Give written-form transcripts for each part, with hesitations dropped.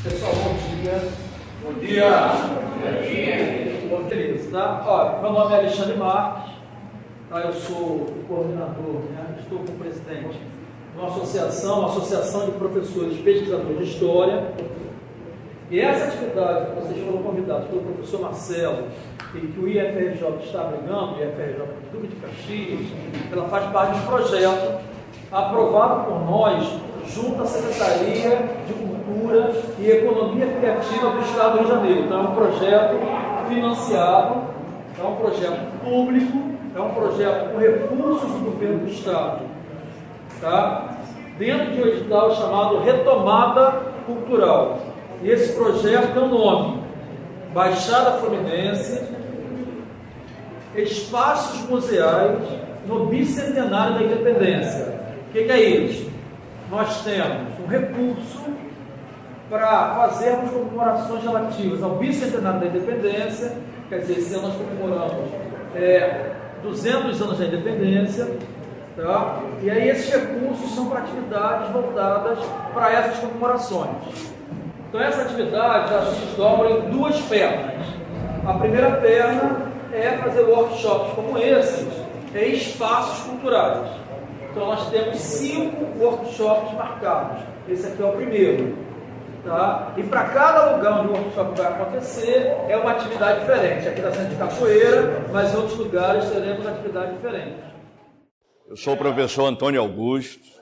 Pessoal, bom dia. Bom dia. Bom dia, tá? Olha, meu nome é Alexandre Marques, tá? Eu sou o coordenador, né? Estou como presidente de uma associação de professores pesquisadores de História. E essa atividade que vocês foram convidados pelo professor Marcelo e que o IFRJ está abrigando, o IFRJ Duque de Caxias, ela faz parte de um projeto aprovado por nós junto à Secretaria de Cultura e Economia Criativa do Estado do Rio de Janeiro. Então é um projeto financiado, é um projeto público, é um projeto com recursos do governo do Estado, tá? Dentro de um edital chamado Retomada Cultural. E esse projeto tem um nome: Baixada Fluminense, Espaços Museais no Bicentenário da Independência. O que é isso? Nós temos um recurso para fazermos comemorações relativas ao Bicentenário da Independência. Quer dizer, esse ano nós comemoramos 200 anos da Independência, tá? E aí esses recursos são para atividades voltadas para essas comemorações. Então essa atividade já se desdobra em duas pernas. A primeira perna é fazer workshops como esses em espaços culturais. Então nós temos 5 workshops marcados. Esse aqui é o primeiro, tá? E para cada lugar onde o workshop vai acontecer é uma atividade diferente. Aqui está sendo de capoeira, mas em outros lugares teremos atividade diferente. Eu sou o professor Antônio Augusto.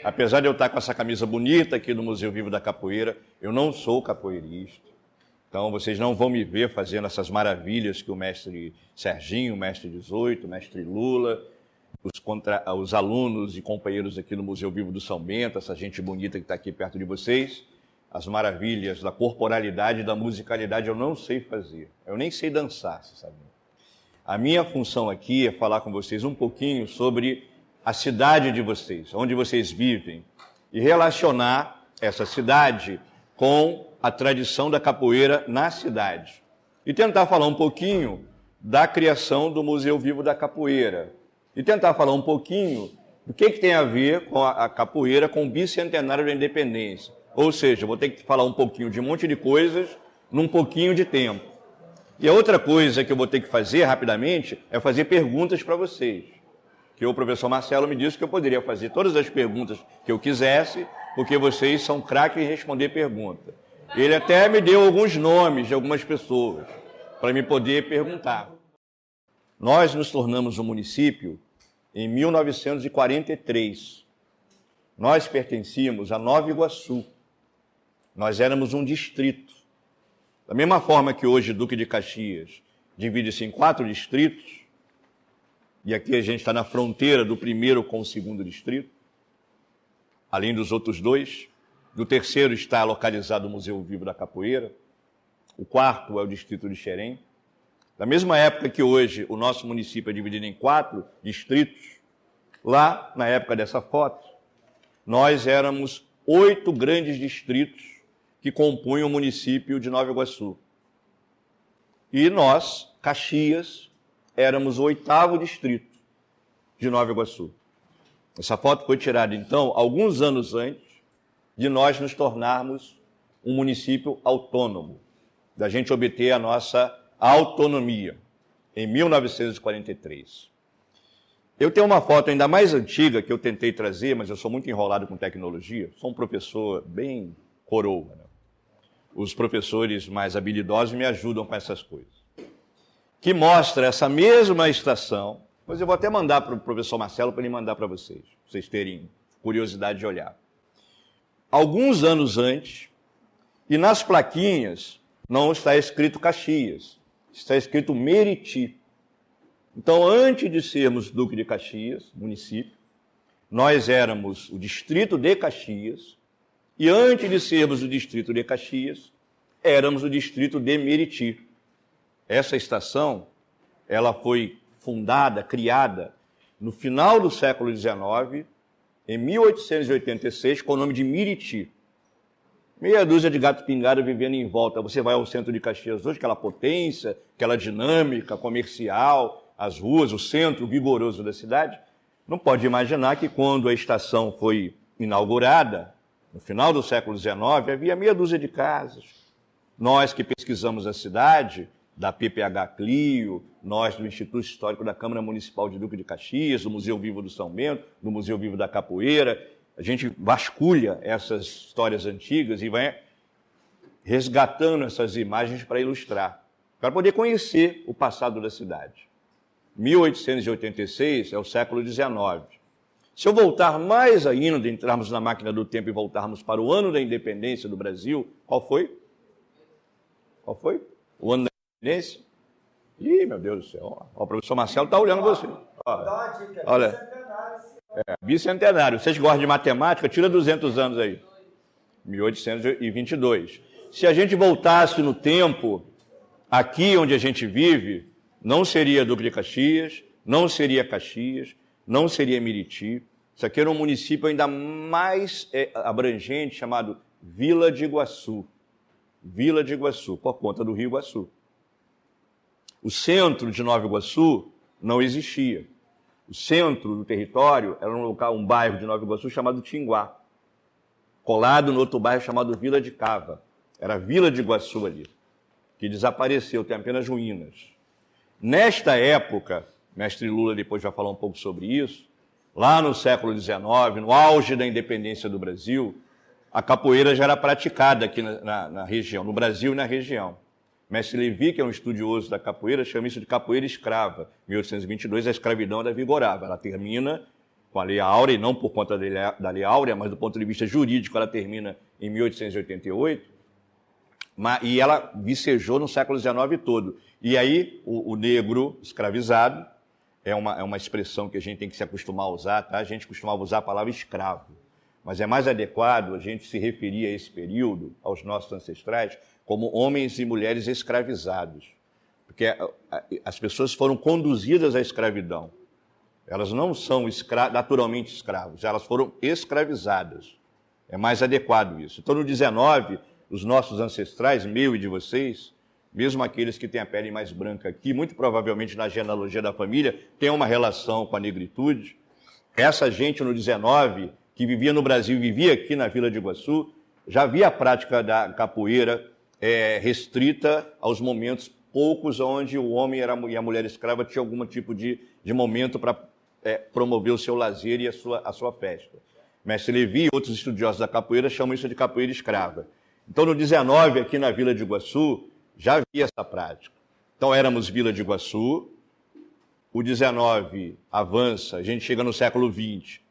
Apesar de eu estar com essa camisa bonita aqui no Museu Vivo da Capoeira, eu não sou capoeirista. Então vocês não vão me ver fazendo essas maravilhas que o mestre Serginho, o mestre 18, o mestre Lula, os alunos e companheiros aqui no Museu Vivo do São Bento, essa gente bonita que está aqui perto de vocês, as maravilhas da corporalidade e da musicalidade eu não sei fazer. Eu nem sei dançar, você sabe. A minha função aqui é falar com vocês um pouquinho sobre a cidade de vocês, onde vocês vivem, e relacionar essa cidade com a tradição da capoeira na cidade. E tentar falar um pouquinho da criação do Museu Vivo da Capoeira. E tentar falar um pouquinho do que tem a ver com a capoeira com o Bicentenário da Independência. Ou seja, eu vou ter que falar um pouquinho de um monte de coisas num pouquinho de tempo. E a outra coisa que eu vou ter que fazer rapidamente é fazer perguntas para vocês. Que o professor Marcelo me disse que eu poderia fazer todas as perguntas que eu quisesse, porque vocês são craques em responder perguntas. Ele até me deu alguns nomes de algumas pessoas para me poder perguntar. Nós nos tornamos um município em 1943. Nós pertencíamos a Nova Iguaçu. Nós éramos um distrito. Da mesma forma que hoje Duque de Caxias divide-se em 4 distritos, e aqui a gente está na fronteira do primeiro com o segundo distrito, além dos outros 2. No terceiro está localizado o Museu Vivo da Capoeira. O 4º é o distrito de Xerém. Da mesma época que hoje o nosso município é dividido em 4 distritos, lá, na época dessa foto, nós éramos 8 grandes distritos que compunham o município de Nova Iguaçu. E nós, Caxias, éramos o 8º distrito de Nova Iguaçu. Essa foto foi tirada, então, alguns anos antes de nós nos tornarmos um município autônomo, da gente obter a nossa autonomia, em 1943. Eu tenho uma foto ainda mais antiga que eu tentei trazer, mas eu sou muito enrolado com tecnologia, sou um professor bem coroa, né? Os professores mais habilidosos me ajudam com essas coisas. Que mostra essa mesma estação, mas eu vou até mandar para o professor Marcelo para ele mandar para vocês terem curiosidade de olhar. Alguns anos antes, e nas plaquinhas não está escrito Caxias, está escrito Meriti. Então, antes de sermos Duque de Caxias, município, nós éramos o distrito de Caxias, e antes de sermos o distrito de Caxias, éramos o distrito de Meriti. Essa estação, ela foi fundada, criada, no final do século XIX, em 1886, com o nome de Meriti. Meia dúzia de gato pingado vivendo em volta. Você vai ao centro de Caxias hoje, aquela potência, aquela dinâmica comercial, as ruas, o centro vigoroso da cidade. Não pode imaginar que quando a estação foi inaugurada, No final do século XIX, havia meia dúzia de casas. Nós que pesquisamos a cidade, da PPH Clio, nós do Instituto Histórico da Câmara Municipal de Duque de Caxias, do Museu Vivo do São Bento, do Museu Vivo da Capoeira, a gente vasculha essas histórias antigas e vai resgatando essas imagens para ilustrar, para poder conhecer o passado da cidade. 1886 é o século XIX. Se eu voltar mais ainda, entrarmos na máquina do tempo e voltarmos para o ano da independência do Brasil, qual foi? Qual foi? O ano da independência? Ih, meu Deus do céu. O professor Marcelo está olhando você. Olha, bicentenário. Vocês gostam de matemática? Tira 200 anos aí. 1822. Se a gente voltasse no tempo, aqui onde a gente vive, não seria Duque de Caxias, não seria Caxias, não seria Miriti. Isso aqui era um município ainda mais abrangente, chamado Vila de Iguaçu. Vila de Iguaçu, por conta do Rio Iguaçu. O centro de Nova Iguaçu não existia. O centro do território era um bairro de Nova Iguaçu chamado Tinguá, colado no outro bairro chamado Vila de Cava. Era a Vila de Iguaçu ali, que desapareceu, tem apenas ruínas. Nesta época, mestre Lula depois vai falar um pouco sobre isso, lá no século XIX, no auge da independência do Brasil, a capoeira já era praticada aqui na região, no Brasil e na região. Mestre Levi, que é um estudioso da capoeira, chama isso de capoeira escrava. Em 1822, a escravidão ainda vigorava. Ela termina com a Lei Áurea, e não por conta da Lei Áurea, mas do ponto de vista jurídico, ela termina em 1888, e ela vicejou no século XIX todo. E aí, o negro escravizado é uma expressão que a gente tem que se acostumar a usar, tá? A gente costumava usar a palavra escravo, mas é mais adequado a gente se referir a esse período, aos nossos ancestrais, como homens e mulheres escravizados, porque as pessoas foram conduzidas à escravidão. Elas não são naturalmente escravos, elas foram escravizadas. É mais adequado isso. Então, no 19, os nossos ancestrais, meu e de vocês, mesmo aqueles que têm a pele mais branca aqui, muito provavelmente na genealogia da família, tem uma relação com a negritude. Essa gente, no 19, que vivia no Brasil e vivia aqui na Vila de Iguaçu, já havia a prática da capoeira restrita aos momentos poucos onde o homem e a mulher escrava tinham algum tipo de momento para promover o seu lazer e a sua festa. Mestre Levi e outros estudiosos da capoeira chamam isso de capoeira escrava. Então, no 19, aqui na Vila de Iguaçu, já havia essa prática. Então, éramos Vila de Iguaçu, o 19 avança, a gente chega no século 20,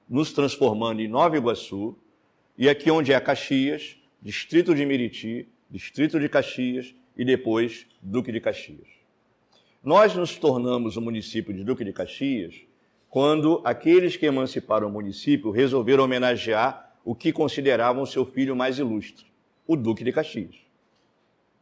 nos transformando em Nova Iguaçu, e aqui onde é Caxias, distrito de Miriti, distrito de Caxias e depois Duque de Caxias. Nós nos tornamos o município de Duque de Caxias quando aqueles que emanciparam o município resolveram homenagear o que consideravam seu filho mais ilustre, o Duque de Caxias.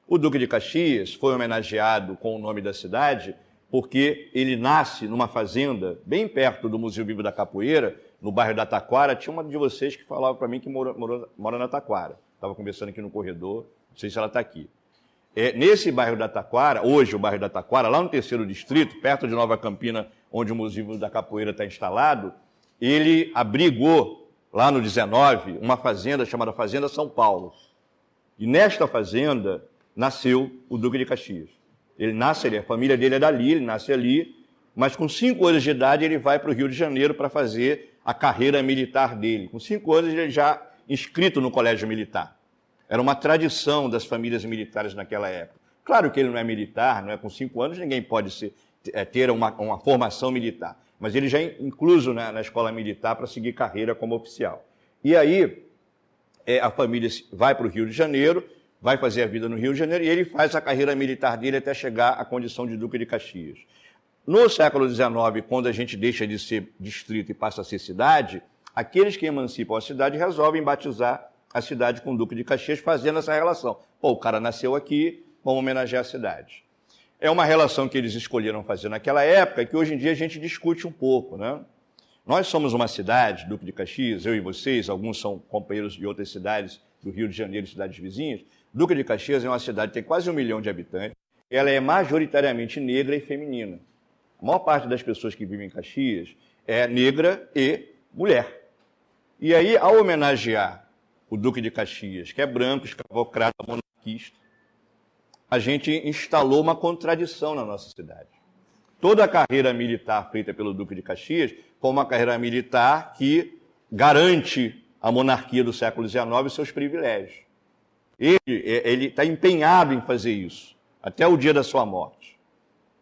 O Duque de Caxias foi homenageado com o nome da cidade porque ele nasce numa fazenda bem perto do Museu Vivo da Capoeira, no bairro da Taquara. Tinha uma de vocês que falava para mim que mora na Taquara. Estava conversando aqui no corredor, não sei se ela está aqui. Nesse bairro da Taquara, hoje o bairro da Taquara, lá no 3º distrito, perto de Nova Campina, onde o Museu Vivo da Capoeira está instalado, ele abrigou, lá no 19, uma fazenda chamada Fazenda São Paulo. E nesta fazenda nasceu o Duque de Caxias. Ele nasce ali, a família dele é dali, ele nasce ali, mas com 5 anos de idade ele vai para o Rio de Janeiro para fazer a carreira militar dele. Com 5 anos ele já inscrito no colégio militar. Era uma tradição das famílias militares naquela época. Claro que ele não é militar, não é com 5 anos, ninguém pode ter uma formação militar, mas ele já é incluso na escola militar para seguir carreira como oficial. E aí a família vai para o Rio de Janeiro, vai fazer a vida no Rio de Janeiro, e ele faz a carreira militar dele até chegar à condição de Duque de Caxias. No século XIX, quando a gente deixa de ser distrito e passa a ser cidade, aqueles que emancipam a cidade resolvem batizar a cidade com o Duque de Caxias, fazendo essa relação. Pô, o cara nasceu aqui, vamos homenagear a cidade. É uma relação que eles escolheram fazer naquela época, que hoje em dia a gente discute um pouco, né? Nós somos uma cidade, Duque de Caxias, eu e vocês, alguns são companheiros de outras cidades do Rio de Janeiro e cidades vizinhas. Duque de Caxias é uma cidade que tem quase 1 milhão de habitantes. Ela é majoritariamente negra e feminina. A maior parte das pessoas que vivem em Caxias é negra e mulher. E aí, ao homenagear o Duque de Caxias, que é branco, escravocrata, monarquista, a gente instalou uma contradição na nossa cidade. Toda a carreira militar feita pelo Duque de Caxias foi uma carreira militar que garante à monarquia do século XIX seus privilégios. Ele está empenhado em fazer isso, até o dia da sua morte.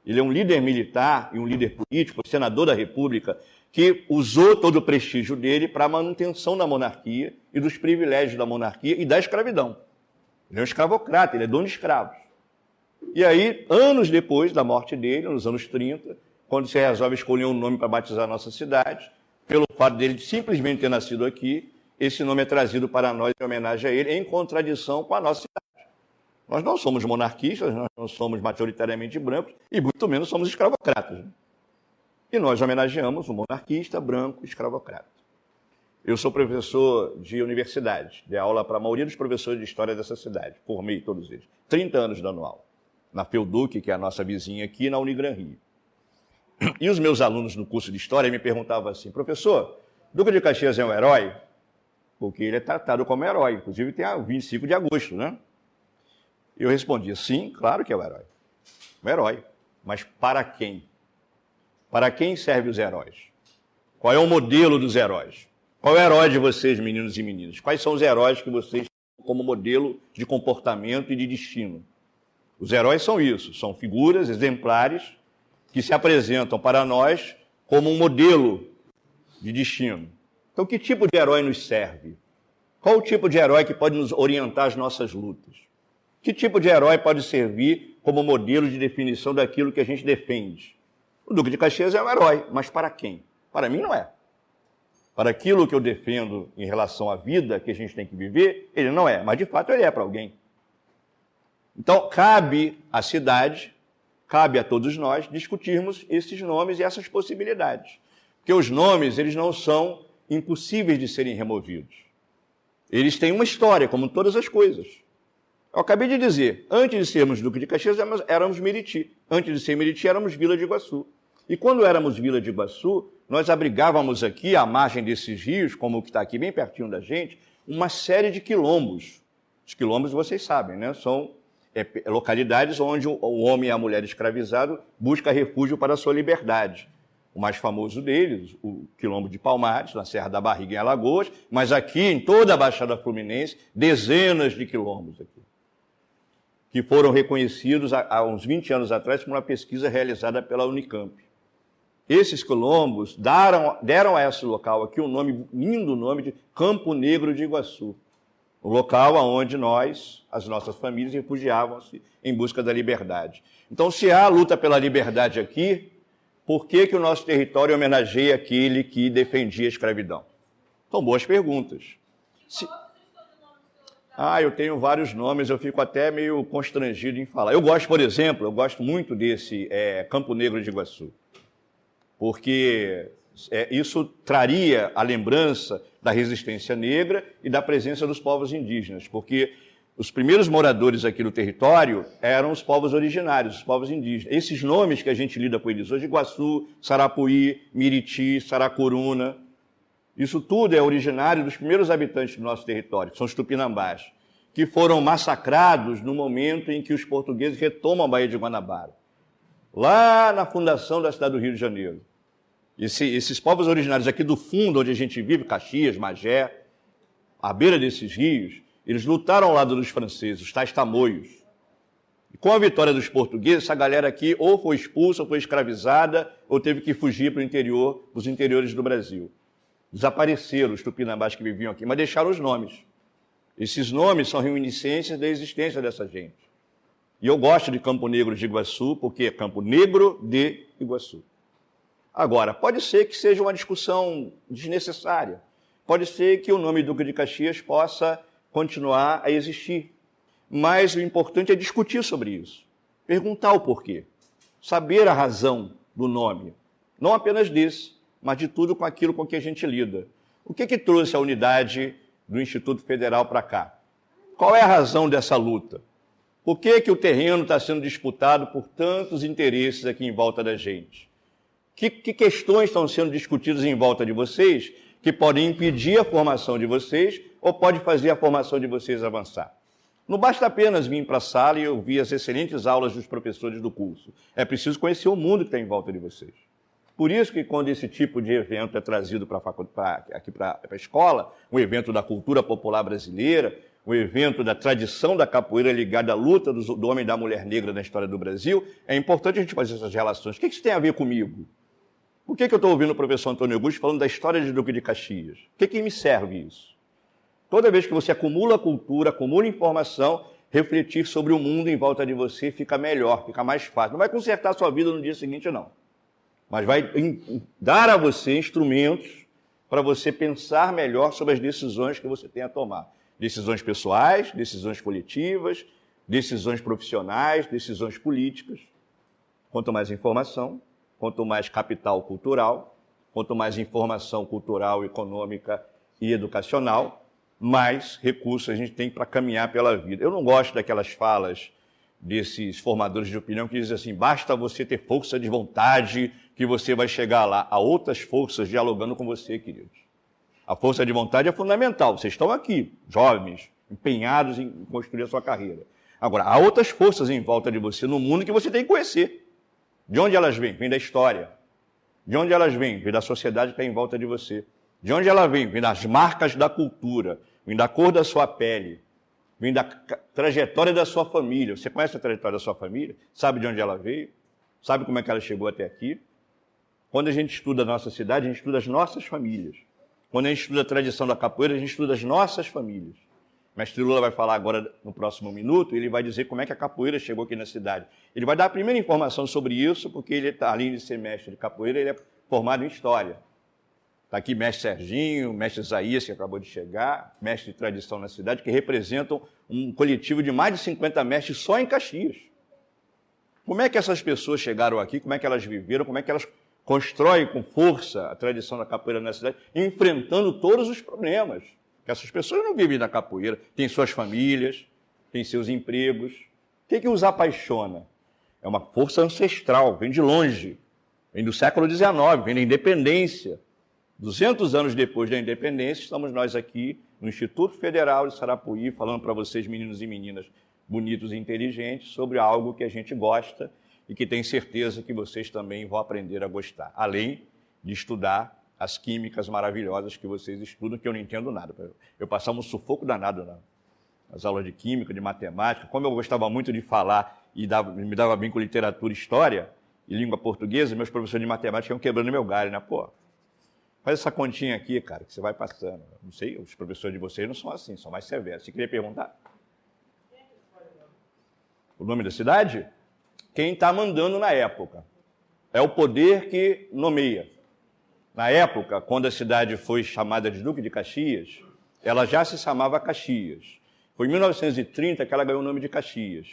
Ele é um líder militar e um líder político, senador da República, que usou todo o prestígio dele para a manutenção da monarquia e dos privilégios da monarquia e da escravidão. Ele é um escravocrata, ele é dono de escravos. E aí, anos depois da morte dele, nos anos 30, quando se resolve escolher um nome para batizar a nossa cidade, pelo fato dele simplesmente ter nascido aqui, esse nome é trazido para nós em homenagem a ele, em contradição com a nossa cidade. Nós não somos monarquistas, nós não somos majoritariamente brancos, e muito menos somos escravocratas. Né? E nós homenageamos um monarquista branco escravocrata. Eu sou professor de universidade, dei aula para a maioria dos professores de história dessa cidade, formei todos eles, 30 anos dando aula, na FEUDUC, que é a nossa vizinha aqui, na Unigran Rio. E os meus alunos no curso de história me perguntavam assim, professor, Duque de Caxias é um herói? Porque ele é tratado como herói, inclusive tem a 25 de agosto, né? Eu respondia, sim, claro que é um herói. Um herói, mas para quem? Para quem servem os heróis? Qual é o modelo dos heróis? Qual é o herói de vocês, meninos e meninas? Quais são os heróis que vocês têm como modelo de comportamento e de destino? Os heróis são isso, são figuras exemplares que se apresentam para nós como um modelo de destino. Então, que tipo de herói nos serve? Qual o tipo de herói que pode nos orientar as nossas lutas? Que tipo de herói pode servir como modelo de definição daquilo que a gente defende? O Duque de Caxias é um herói, mas para quem? Para mim não é. Para aquilo que eu defendo em relação à vida que a gente tem que viver, ele não é, mas de fato ele é para alguém. Então, cabe à cidade, cabe a todos nós discutirmos esses nomes e essas possibilidades. Porque os nomes, eles não são impossíveis de serem removidos. Eles têm uma história, como todas as coisas. Eu acabei de dizer, antes de sermos Duque de Caxias, éramos Meriti. Antes de ser Meriti, éramos Vila de Iguaçu. E quando éramos Vila de Iguaçu, nós abrigávamos aqui, à margem desses rios, como o que está aqui bem pertinho da gente, uma série de quilombos. Os quilombos, vocês sabem, né? São localidades onde o homem e a mulher escravizado buscam refúgio para a sua liberdade. O mais famoso deles, o Quilombo de Palmares, na Serra da Barriga, em Alagoas, mas aqui, em toda a Baixada Fluminense, dezenas de quilombos aqui, que foram reconhecidos há uns 20 anos atrás por uma pesquisa realizada pela Unicamp. Esses quilombos deram a esse local aqui um lindo nome de Campo Negro de Iguaçu, o local onde as nossas famílias, refugiavam-se em busca da liberdade. Então, se há luta pela liberdade aqui, por que o nosso território homenageia aquele que defendia a escravidão? São boas perguntas. Eu tenho vários nomes, eu fico até meio constrangido em falar. Eu gosto, por exemplo, eu gosto muito desse Campo Negro de Iguaçu, porque isso traria a lembrança da resistência negra e da presença dos povos indígenas, porque os primeiros moradores aqui do território eram os povos originários, os povos indígenas. Esses nomes que a gente lida com eles hoje, Iguaçu, Sarapuí, Miriti, Saracuruna, isso tudo é originário dos primeiros habitantes do nosso território, que são os tupinambás, que foram massacrados no momento em que os portugueses retomam a Baía de Guanabara, lá na fundação da cidade do Rio de Janeiro. Esses povos originários aqui do fundo, onde a gente vive, Caxias, Magé, à beira desses rios, eles lutaram ao lado dos franceses, os tais tamoios. E com a vitória dos portugueses, essa galera aqui ou foi expulsa, ou foi escravizada, ou teve que fugir para o interior, para os interiores do Brasil. Desapareceram os tupinambás que viviam aqui, mas deixaram os nomes. Esses nomes são reminiscências da existência dessa gente. E eu gosto de Campo Negro de Iguaçu, porque é Campo Negro de Iguaçu. Agora, pode ser que seja uma discussão desnecessária. Pode ser que o nome Duque de Caxias possa continuar a existir. Mas o importante é discutir sobre isso. Perguntar o porquê. Saber a razão do nome. Não apenas desse, mas de tudo com aquilo com que a gente lida. O que trouxe a unidade do Instituto Federal para cá? Qual é a razão dessa luta? Por que o terreno está sendo disputado por tantos interesses aqui em volta da gente? Que questões estão sendo discutidas em volta de vocês que podem impedir a formação de vocês ou pode fazer a formação de vocês avançar. Não basta apenas vir para a sala e ouvir as excelentes aulas dos professores do curso. É preciso conhecer o mundo que está em volta de vocês. Por isso que quando esse tipo de evento é trazido aqui para a escola, um evento da cultura popular brasileira, um evento da tradição da capoeira ligada à luta do homem e da mulher negra na história do Brasil, é importante a gente fazer essas relações. O que isso tem a ver comigo? Por que eu estou ouvindo o professor Antônio Augusto falando da história de Duque de Caxias? O que me serve isso? Toda vez que você acumula cultura, acumula informação, refletir sobre o mundo em volta de você fica melhor, fica mais fácil. Não vai consertar a sua vida no dia seguinte, não. Mas vai dar a você instrumentos para você pensar melhor sobre as decisões que você tem a tomar. Decisões pessoais, decisões coletivas, decisões profissionais, decisões políticas. Quanto mais informação, quanto mais capital cultural, quanto mais informação cultural, econômica e educacional, mais recursos a gente tem para caminhar pela vida. Eu não gosto daquelas falas desses formadores de opinião que dizem assim, basta você ter força de vontade que você vai chegar lá. Há outras forças dialogando com você, queridos. A força de vontade é fundamental. Vocês estão aqui, jovens, empenhados em construir a sua carreira. Agora, há outras forças em volta de você no mundo que você tem que conhecer. De onde elas vêm? Vêm da história. De onde elas vêm? Vêm da sociedade que está em volta de você. De onde ela vem? Vem das marcas da cultura, vem da cor da sua pele, vem da trajetória da sua família. Você conhece a trajetória da sua família? Sabe de onde ela veio? Sabe como é que ela chegou até aqui? Quando a gente estuda a nossa cidade, a gente estuda as nossas famílias. Quando a gente estuda a tradição da capoeira, a gente estuda as nossas famílias. O mestre Lula vai falar agora no próximo minuto, ele vai dizer como é que a capoeira chegou aqui na cidade. Ele vai dar a primeira informação sobre isso, porque ele, além de ser mestre de capoeira, ele é formado em história. Está aqui mestre Serginho, mestre Isaías, que acabou de chegar, mestre de tradição na cidade, que representam um coletivo de mais de 50 mestres só em Caxias. Como é que essas pessoas chegaram aqui, como é que elas viveram, como é que elas constroem com força a tradição da capoeira na cidade, enfrentando todos os problemas. Porque essas pessoas não vivem da capoeira, têm suas famílias, têm seus empregos. O que os apaixona? É uma força ancestral, vem de longe, vem do século XIX, vem da independência. 200 anos depois da independência, estamos nós aqui no Instituto Federal de Sarapuí, falando para vocês, meninos e meninas bonitos e inteligentes, sobre algo que a gente gosta e que tem certeza que vocês também vão aprender a gostar. Além de estudar as químicas maravilhosas que vocês estudam, que eu não entendo nada. Eu passava um sufoco danado nas aulas de química, de matemática. Como eu gostava muito de falar e me dava bem com literatura, história e língua portuguesa, meus professores de matemática iam quebrando meu galho, né? Pô, faz essa continha aqui, cara, que você vai passando. Não sei, os professores de vocês não são assim, são mais severos. Você queria perguntar? O nome da cidade? Quem está mandando na época. É o poder que nomeia. Na época, quando a cidade foi chamada de Duque de Caxias, ela já se chamava Caxias. Foi em 1930 que ela ganhou o nome de Caxias.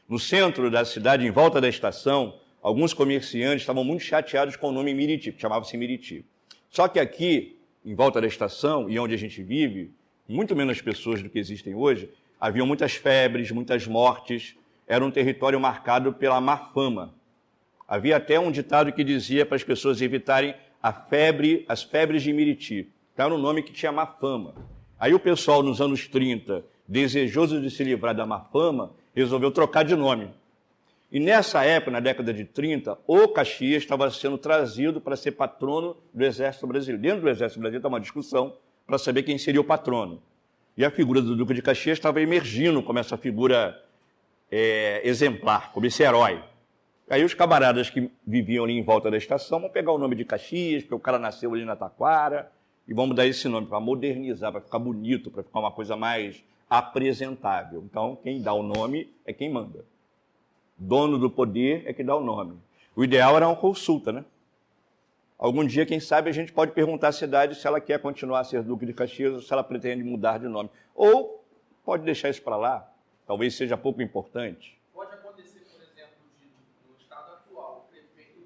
No centro da cidade, em volta da estação, alguns comerciantes estavam muito chateados com o nome Miriti, que chamava-se Miriti. Só que aqui, em volta da estação, e onde a gente vive, muito menos pessoas do que existem hoje, haviam muitas febres, muitas mortes, era um território marcado pela má fama. Havia até um ditado que dizia para as pessoas evitarem as febres de Miriti. Então, era um nome que tinha má fama. Aí o pessoal, nos anos 30, desejoso de se livrar da má fama, resolveu trocar de nome. E nessa época, na década de 30, o Caxias estava sendo trazido para ser patrono do Exército Brasileiro. Dentro do Exército Brasileiro está uma discussão para saber quem seria o patrono. E a figura do Duque de Caxias estava emergindo como essa figura exemplar, como esse herói. Aí os camaradas que viviam ali em volta da estação vão pegar o nome de Caxias, porque o cara nasceu ali na Taquara, e vamos dar esse nome para modernizar, para ficar bonito, para ficar uma coisa mais apresentável. Então, quem dá o nome é quem manda. Dono do poder é que dá o nome. O ideal era uma consulta, né? Algum dia, quem sabe, a gente pode perguntar à cidade se ela quer continuar a ser Duque de Caxias ou se ela pretende mudar de nome. Ou pode deixar isso para lá, talvez seja pouco importante. Pode acontecer, por exemplo, no estado atual, o prefeito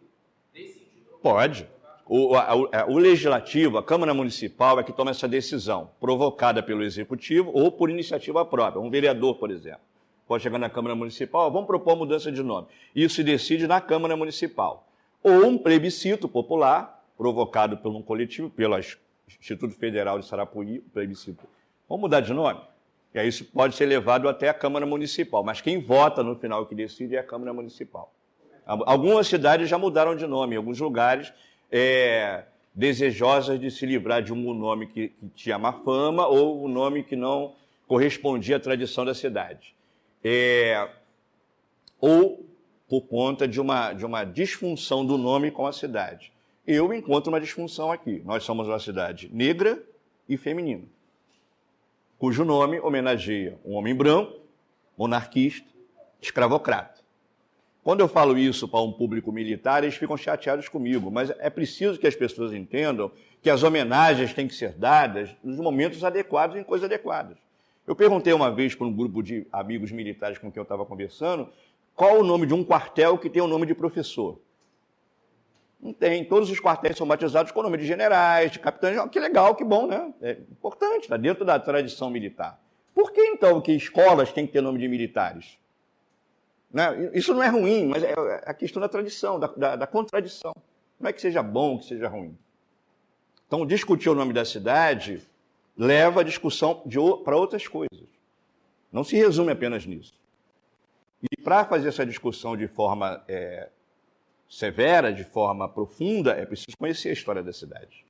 decidir... Pode. O legislativo, a Câmara Municipal, é que toma essa decisão, provocada pelo Executivo ou por iniciativa própria. Um vereador, por exemplo, pode chegar na Câmara Municipal, vamos propor mudança de nome. Isso se decide na Câmara Municipal. Ou um plebiscito popular, provocado por um coletivo, pelas Instituto Federal de Sarapuí, o plebiscito. Vamos mudar de nome? E aí isso pode ser levado até a Câmara Municipal, mas quem vota no final que decide é a Câmara Municipal. Algumas cidades já mudaram de nome, em alguns lugares desejosas de se livrar de um nome que tinha má fama ou um nome que não correspondia à tradição da cidade. Ou por conta de uma disfunção do nome com a cidade. Eu encontro uma disfunção aqui. Nós somos uma cidade negra e feminina, cujo nome homenageia um homem branco, monarquista, escravocrata. Quando eu falo isso para um público militar, eles ficam chateados comigo, mas é preciso que as pessoas entendam que as homenagens têm que ser dadas nos momentos adequados e em coisas adequadas. Eu perguntei uma vez para um grupo de amigos militares com quem eu estava conversando, qual o nome de um quartel que tem o nome de professor? Não tem. Todos os quartéis são batizados com o nome de generais, de capitães. Que legal, que bom, né? É importante, está dentro da tradição militar. Por que, então, que escolas têm que ter nome de militares? Né? Isso não é ruim, mas é a questão da tradição, da contradição. Não é que seja bom, que seja ruim. Então, discutir o nome da cidade leva a discussão para outras coisas. Não se resume apenas nisso. E para fazer essa discussão de forma severa, de forma profunda, é preciso conhecer a história da cidade.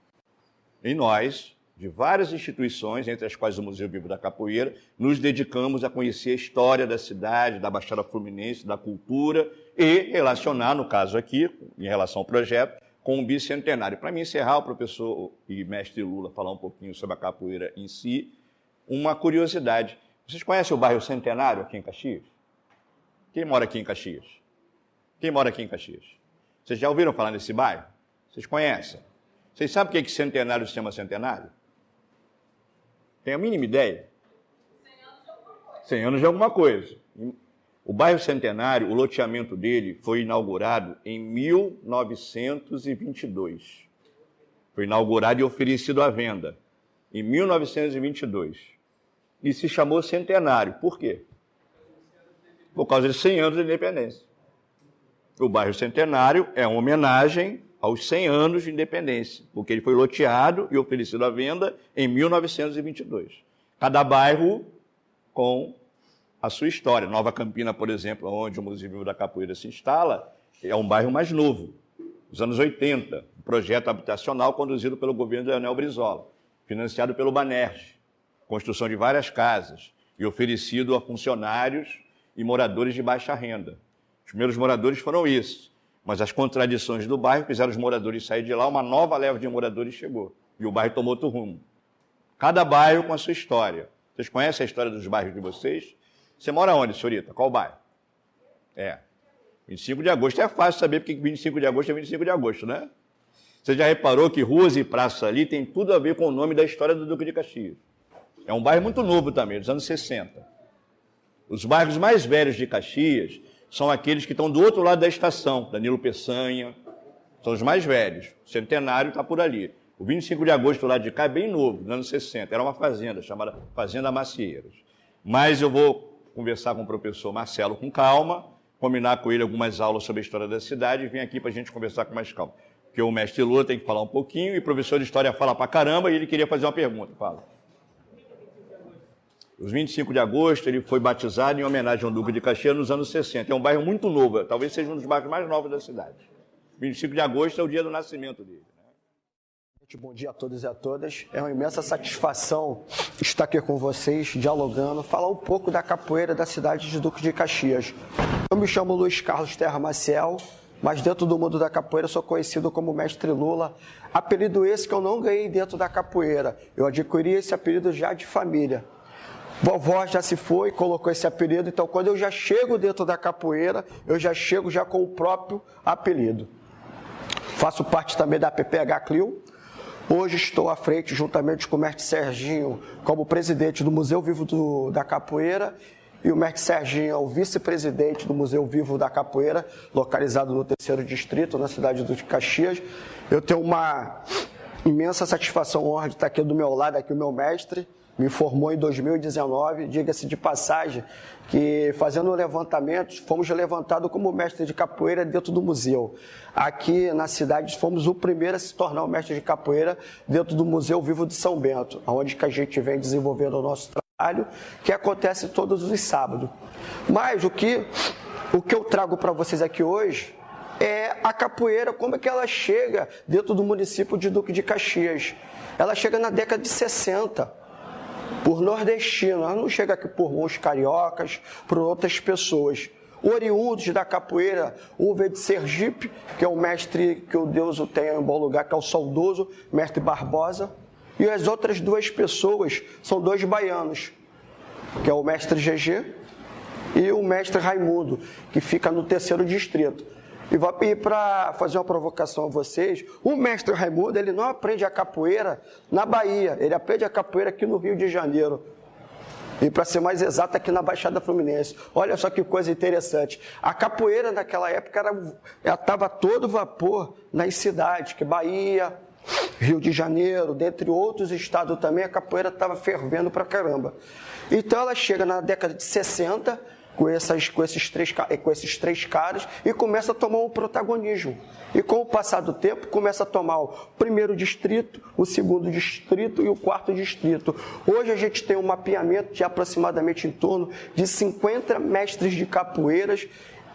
E nós, de várias instituições, entre as quais o Museu Vivo da Capoeira, nos dedicamos a conhecer a história da cidade, da Baixada Fluminense, da cultura e relacionar, no caso aqui, em relação ao projeto, com o bicentenário. Para mim encerrar, o professor e mestre Lula falar um pouquinho sobre a capoeira em si, uma curiosidade. Vocês conhecem o bairro Centenário aqui em Caxias? Quem mora aqui em Caxias? Quem mora aqui em Caxias? Vocês já ouviram falar nesse bairro? Vocês conhecem? Vocês sabem por que Centenário se chama Centenário? Tem a mínima ideia? 100 anos de alguma coisa. O bairro Centenário, o loteamento dele foi inaugurado em 1922. Foi inaugurado e oferecido à venda em 1922. E se chamou Centenário. Por quê? Por causa de 100 anos de independência. O bairro Centenário é uma homenagem aos 100 anos de independência, porque ele foi loteado e oferecido à venda em 1922. Cada bairro com a sua história. Nova Campina, por exemplo, onde o Museu Vivo da Capoeira se instala, é um bairro mais novo, dos anos 80, um projeto habitacional conduzido pelo governo de Leonel Brizola, financiado pelo Banerj, construção de várias casas e oferecido a funcionários e moradores de baixa renda. Os primeiros moradores foram esses, mas as contradições do bairro fizeram os moradores sair de lá, uma nova leva de moradores chegou, e o bairro tomou outro rumo. Cada bairro com a sua história. Vocês conhecem a história dos bairros de vocês? Você mora onde, senhorita? Qual bairro? 25 de agosto. É fácil saber porque 25 de agosto é 25 de agosto, né? Você já reparou que ruas e praças ali tem tudo a ver com o nome da história do Duque de Caxias. É um bairro muito novo também, dos anos 60. Os bairros mais velhos de Caxias são aqueles que estão do outro lado da estação, Danilo Peçanha, são os mais velhos. O Centenário está por ali. O 25 de agosto do lado de cá é bem novo, dos anos 60. Era uma fazenda chamada Fazenda Macieiras. Mas eu vou conversar com o professor Marcelo com calma, combinar com ele algumas aulas sobre a história da cidade e vir aqui para a gente conversar com mais calma. Porque o mestre Lula tem que falar um pouquinho e o professor de história fala pra caramba e ele queria fazer uma pergunta. Fala. Os 25 de agosto ele foi batizado em homenagem ao Duque de Caxias nos anos 60. É um bairro muito novo, talvez seja um dos bairros mais novos da cidade. 25 de agosto é o dia do nascimento dele. Bom dia a todos e a todas. É uma imensa satisfação estar aqui com vocês, dialogando, falar um pouco da capoeira da cidade de Duque de Caxias. Eu me chamo Luiz Carlos Terra Maciel, mas dentro do mundo da capoeira sou conhecido como Mestre Lula. Apelido esse que eu não ganhei dentro da capoeira. Eu adquiri esse apelido já de família. Vovó já se foi, colocou esse apelido, então quando eu já chego dentro da capoeira, eu já chego já com o próprio apelido. Faço parte também da PPH Clio. Hoje estou à frente, juntamente com o mestre Serginho, como presidente do Museu Vivo da Capoeira, e o mestre Serginho é o vice-presidente do Museu Vivo da Capoeira, localizado no 3º Distrito, na cidade de Caxias. Eu tenho uma imensa satisfação, honra de estar aqui do meu lado, aqui o meu mestre, me formou em 2019, diga-se de passagem, que fazendo levantamentos, fomos levantados como mestre de capoeira dentro do museu. Aqui na cidade fomos o primeiro a se tornar o mestre de capoeira dentro do Museu Vivo de São Bento, onde que a gente vem desenvolvendo o nosso trabalho, que acontece todos os sábados. Mas o que eu trago para vocês aqui hoje é a capoeira, como é que ela chega dentro do município de Duque de Caxias. Ela chega na década de 60, por nordestino, ela não chega aqui por uns cariocas, por outras pessoas. Oriundos da capoeira, um veio de Sergipe, que é o mestre, que o Deus o tenha em bom lugar, que é o saudoso mestre Barbosa, e as outras duas pessoas são dois baianos, que é o mestre GG e o mestre Raimundo, que fica no 3º distrito. E vou pedir para fazer uma provocação a vocês. O mestre Raimundo, ele não aprende a capoeira na Bahia, ele aprende a capoeira aqui no Rio de Janeiro. E para ser mais exato, aqui na Baixada Fluminense. Olha só que coisa interessante. A capoeira naquela época ela estava todo vapor nas cidades, que Bahia, Rio de Janeiro, dentre outros estados também, a capoeira estava fervendo pra caramba. Então ela chega na década de 60, com esses três caras, e começa a tomar um protagonismo. E com o passar do tempo, começa a tomar o 1º distrito, o 2º distrito e o 4º distrito. Hoje a gente tem um mapeamento de aproximadamente em torno de 50 mestres de capoeiras,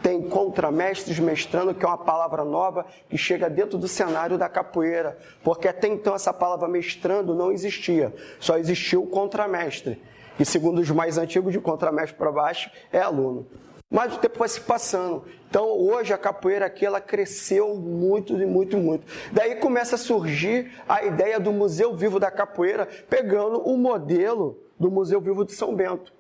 tem contramestres mestrando, que é uma palavra nova que chega dentro do cenário da capoeira, porque até então essa palavra mestrando não existia, só existia o contramestre. E segundo os mais antigos, de contramestre para baixo, é aluno. Mas o tempo vai se passando. Então, hoje, a capoeira aqui, ela cresceu muito, muito, muito. Daí começa a surgir a ideia do Museu Vivo da Capoeira, pegando o modelo do Museu Vivo de São Bento.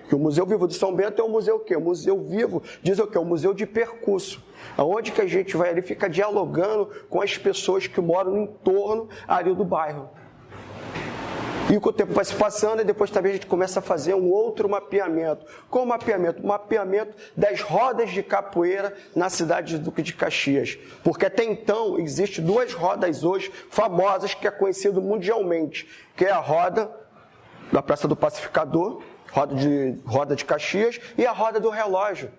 Que o Museu Vivo de São Bento é um museu o quê? O Museu Vivo diz o quê? Um museu de percurso. Onde que a gente vai ali, fica dialogando com as pessoas que moram no entorno ali do bairro. E o tempo vai se passando e depois também a gente começa a fazer um outro mapeamento. Qual o mapeamento? O mapeamento das rodas de capoeira na cidade de Duque de Caxias. Porque até então existem 2 rodas hoje famosas que é conhecido mundialmente, que é a roda da Praça do Pacificador, roda de Caxias, e a roda do relógio.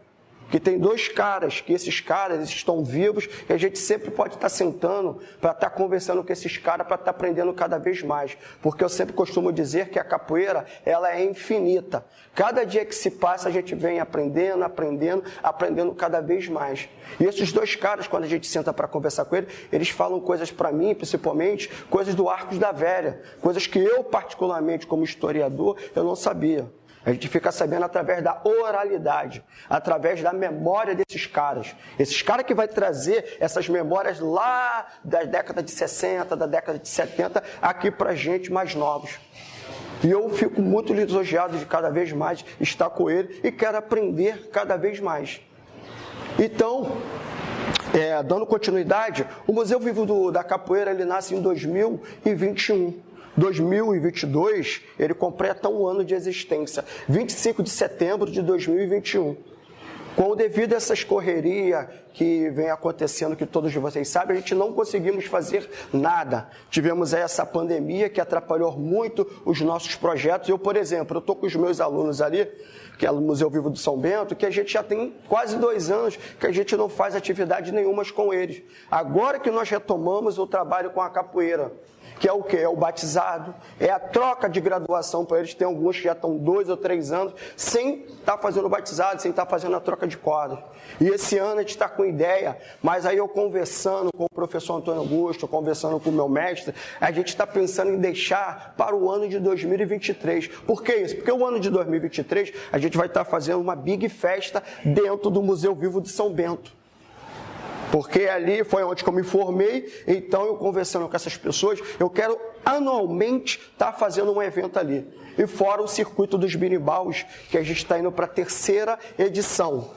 Que tem 2 caras, que esses caras estão vivos e a gente sempre pode estar sentando para estar conversando com esses caras, para estar aprendendo cada vez mais. Porque eu sempre costumo dizer que a capoeira, ela é infinita. Cada dia que se passa, a gente vem aprendendo cada vez mais. E esses 2 caras, quando a gente senta para conversar com eles falam coisas para mim, principalmente, coisas do Arcos da Velha. Coisas que eu, particularmente, como historiador, eu não sabia. A gente fica sabendo através da oralidade, através da memória desses caras. Esses caras que vai trazer essas memórias lá da década de 60, da década de 70, aqui pra gente mais novos. E eu fico muito lisonjeado de cada vez mais estar com ele e quero aprender cada vez mais. Então, dando continuidade, o Museu Vivo da Capoeira, ele nasce em 2021. 2022, ele completa 1 ano de existência, 25 de setembro de 2021. Devido a essas correrias que vem acontecendo, que todos vocês sabem, a gente não conseguimos fazer nada. Tivemos essa pandemia que atrapalhou muito os nossos projetos. Eu, por exemplo, estou com os meus alunos ali, que é o Museu Vivo de São Bento, que a gente já tem quase 2 anos que a gente não faz atividade nenhuma com eles. Agora que nós retomamos o trabalho com a capoeira, que é o quê? É o batizado, é a troca de graduação para eles. Tem alguns que já estão 2 ou 3 anos sem estar fazendo o batizado, sem estar fazendo a troca de cordas. E esse ano a gente está com ideia, mas aí eu conversando com o professor Antônio Augusto, conversando com o meu mestre, a gente está pensando em deixar para o ano de 2023. Por que isso? Porque o ano de 2023 a gente vai estar fazendo uma big festa dentro do Museu Vivo de São Bento. Porque ali foi onde que eu me formei, então eu conversando com essas pessoas, eu quero anualmente estar fazendo um evento ali. E fora o circuito dos biribaus, que a gente está indo para a 3ª edição.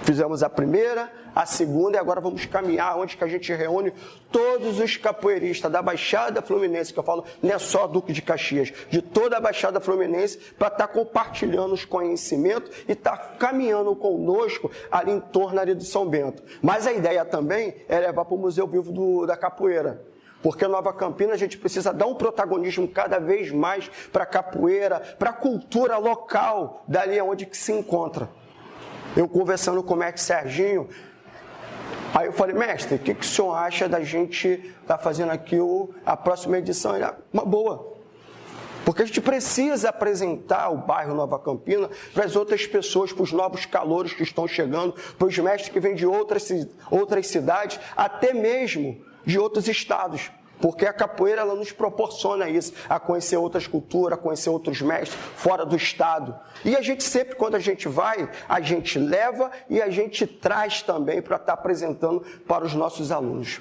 Fizemos a 1ª, a 2ª e agora vamos caminhar onde que a gente reúne todos os capoeiristas da Baixada Fluminense, que eu falo, não é só Duque de Caxias, de toda a Baixada Fluminense, para estar compartilhando os conhecimentos e estar caminhando conosco ali em torno ali do São Bento. Mas a ideia também é levar para o Museu Vivo da Capoeira. Porque Nova Campina a gente precisa dar um protagonismo cada vez mais para a capoeira, para a cultura local, dali onde que se encontra. Eu conversando com o mestre Serginho, aí eu falei, mestre, o que o senhor acha da gente estar fazendo aqui a próxima edição? Ele, uma boa. Porque a gente precisa apresentar o bairro Nova Campina para as outras pessoas, para os novos calouros que estão chegando, para os mestres que vêm de outras cidades, até mesmo de outros estados. Porque a capoeira ela nos proporciona isso, a conhecer outras culturas, a conhecer outros mestres fora do estado. E a gente sempre, quando a gente vai, a gente leva e a gente traz também para estar apresentando para os nossos alunos.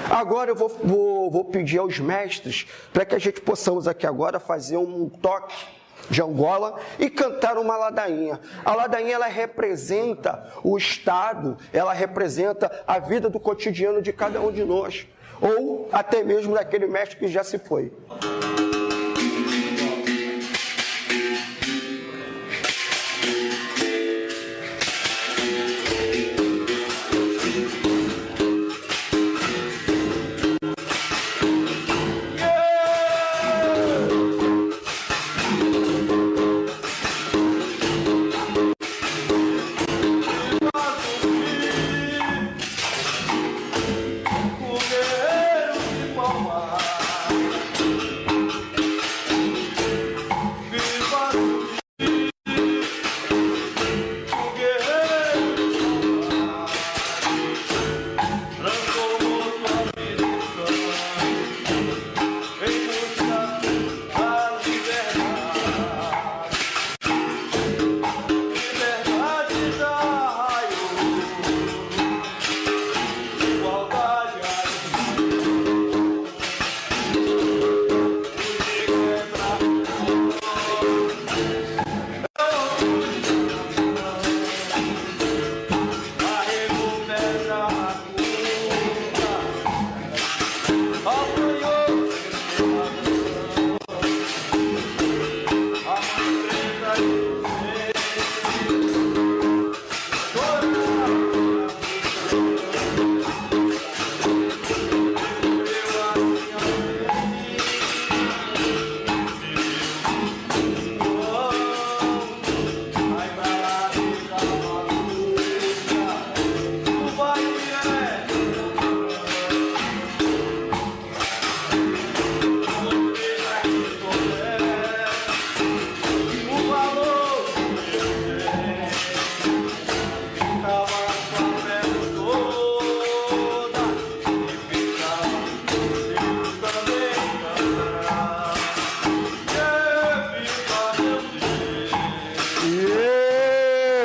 Agora eu vou pedir aos mestres para que a gente possamos aqui agora fazer um toque de Angola e cantar uma ladainha. A ladainha ela representa o estado, ela representa a vida do cotidiano de cada um de nós, ou até mesmo daquele mestre que já se foi.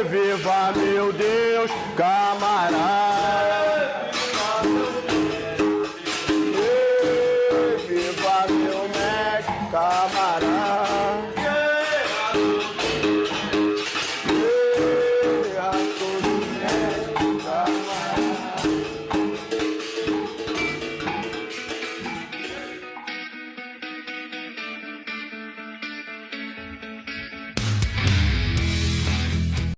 Viva meu Deus, camarada. Viva meu mestre, camarada.